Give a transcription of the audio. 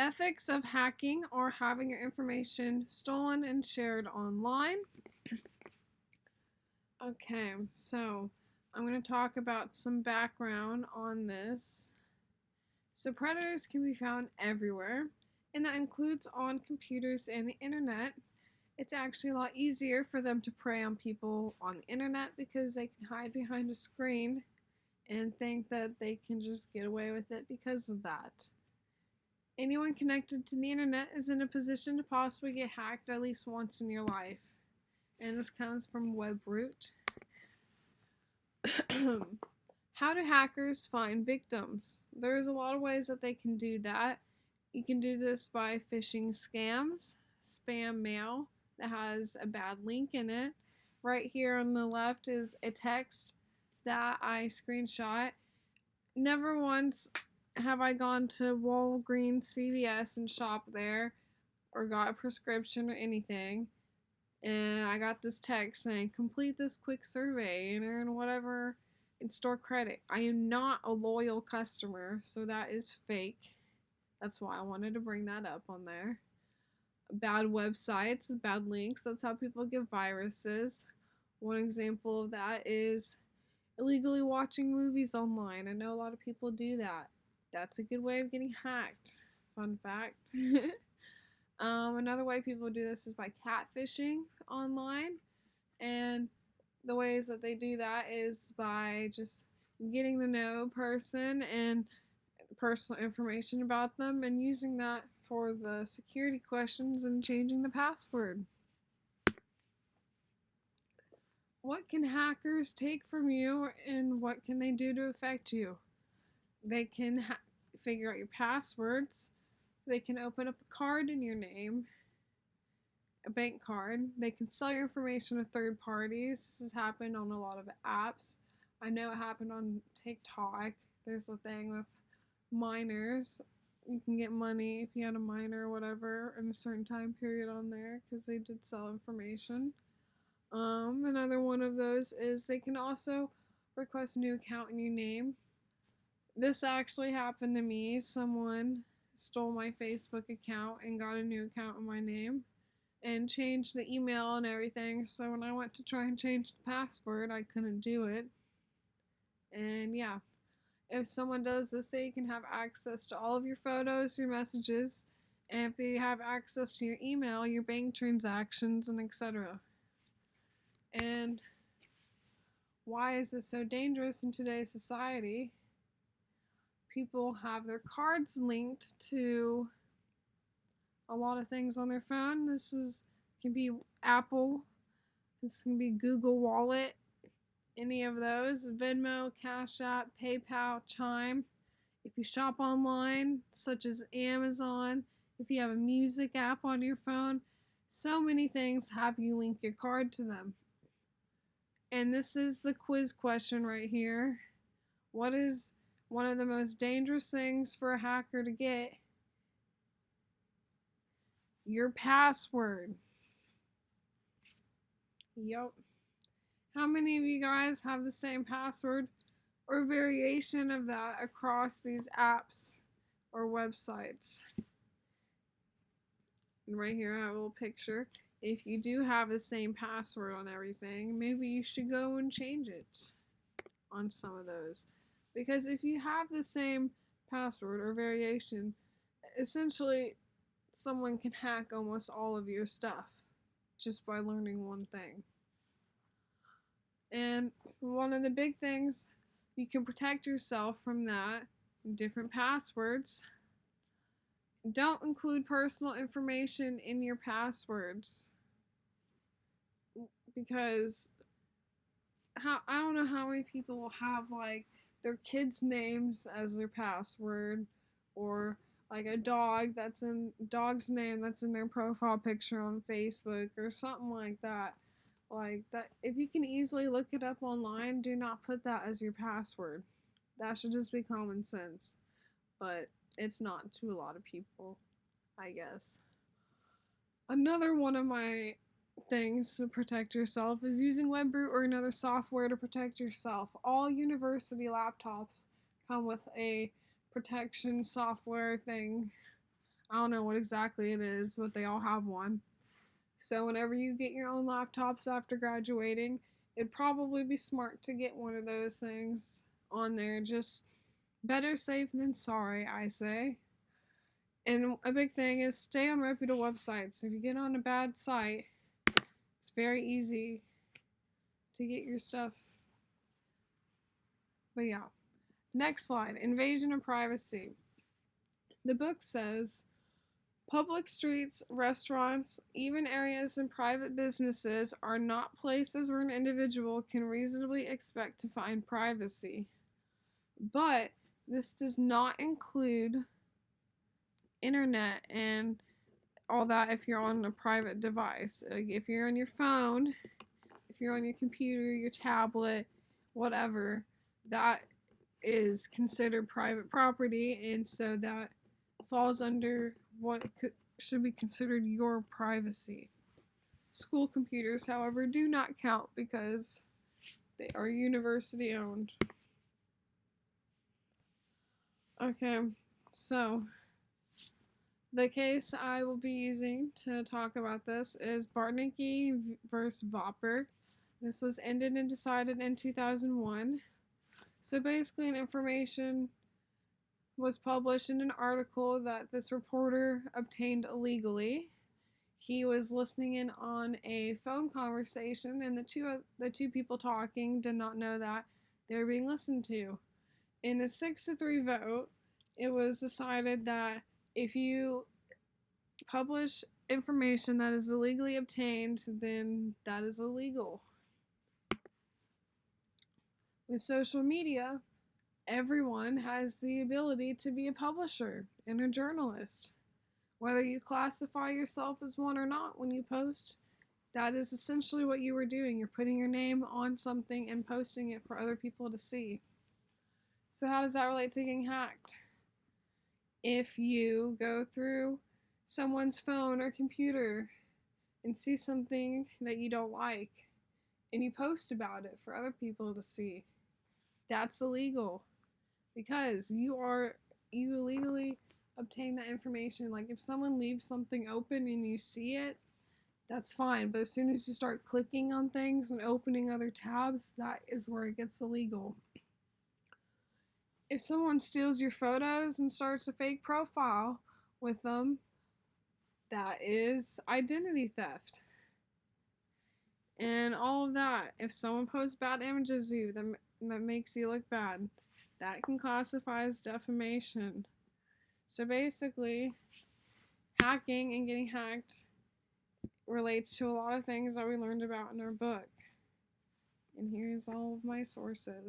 Ethics of hacking or having your information stolen and shared online. Okay, so I'm going to talk about some background on this. So, predators can be found everywhere, and that includes on computers and the internet. It's actually a lot easier for them to prey on people on the internet because they can hide behind a screen and think that they can just get away with it because of that. Anyone connected to the internet is in a position to possibly get hacked at least once in your life. And this comes from WebRoot. How do hackers find victims? There's a lot of ways that they can do that. You can do this by phishing scams, spam mail that has a bad link in it. Right here on the left is a text that I screenshot. Never once have I gone to Walgreens, CVS, and shopped there or got a prescription or anything. And I got this text saying, complete this quick survey and earn whatever and store credit. I am not a loyal customer, so that is fake. That's why I wanted to bring that up on there. Bad websites, bad links, that's how people get viruses. One example of that is illegally watching movies online. I know a lot of people do that. That's a good way of getting hacked. Fun fact. Another way people do this is by catfishing online. And the ways that they do that is by just getting to know a person and personal information about them and using that for the security questions and changing the password. What can hackers take from you and what can they do to affect you? They can figure out your passwords. They can open up a card in your name, a bank card. They can sell your information to third parties. This has happened on a lot of apps. I know it happened on TikTok. There's a thing with minors. You can get money if you had a minor or whatever in a certain time period on there because they did sell information. Another one of those is they can also request a new account in your name. This actually happened to me. Someone stole my Facebook account and got a new account in my name and changed the email and everything. So when I went to try and change the password, I couldn't do it. And yeah, if someone does this, they can have access to all of your photos, your messages, and if they have access to your email, your bank transactions, and etc. And why is this so dangerous in today's society? People have their cards linked to a lot of things on their phone. Can be Apple, this can be Google Wallet, any of those, Venmo, Cash App, PayPal, Chime. If you shop online, such as Amazon, if you have a music app on your phone, so many things have you link your card to them. And this is the quiz question right here. What is one of the most dangerous things for a hacker to get? Your password. Yup. How many of you guys have the same password or variation of that across these apps or websites? And right here I have a little picture. If you do have the same password on everything, maybe you should go and change it on some of those. Because if you have the same password or variation, essentially someone can hack almost all of your stuff just by learning one thing. And one of the big things you can protect yourself from that, different passwords. Don't include personal information in your passwords because I don't know how many people will have like their kids' names as their password, or like a dog's name that's in their profile picture on Facebook or something like that. Like that, if you can easily look it up online, do not put that as your password. That should just be common sense. But it's not to a lot of people, I guess. Another one of my things to protect yourself is using WebRoot or another software to protect yourself. All university laptops come with a protection software thing. I don't know what exactly it is, but they all have one. So whenever you get your own laptops after graduating, it'd probably be smart to get one of those things on there. Just better safe than sorry, I say. And a big thing is stay on reputable websites. If you get on a bad site, it's very easy to get your stuff. But yeah. Next slide, invasion of privacy. The book says public streets, restaurants, even areas in private businesses are not places where an individual can reasonably expect to find privacy. But this does not include internet and all that if you're on a private device. Like if you're on your phone, if you're on your computer, your tablet, whatever, that is considered private property, and so that falls under what should be considered your privacy. School computers, however, do not count because they are university owned. Okay, so the case I will be using to talk about this is Bartnicki versus Vopper. This was ended and decided in 2001. So basically, an information was published in an article that this reporter obtained illegally. He was listening in on a phone conversation, and the two people talking did not know that they were being listened to. In a 6-3 vote, it was decided that if you publish information that is illegally obtained, then that is illegal. With social media, everyone has the ability to be a publisher and a journalist. Whether you classify yourself as one or not when you post, that is essentially what you are doing. You're putting your name on something and posting it for other people to see. So, how does that relate to getting hacked? If you go through someone's phone or computer and see something that you don't like and you post about it for other people to see, that's illegal because you illegally obtain that information. Like if someone leaves something open and you see it, that's fine. But as soon as you start clicking on things and opening other tabs, that is where it gets illegal. If someone steals your photos and starts a fake profile with them, that is identity theft. And all of that. If someone posts bad images of you that makes you look bad, that can classify as defamation. So basically, hacking and getting hacked relates to a lot of things that we learned about in our book. And here's all of my sources.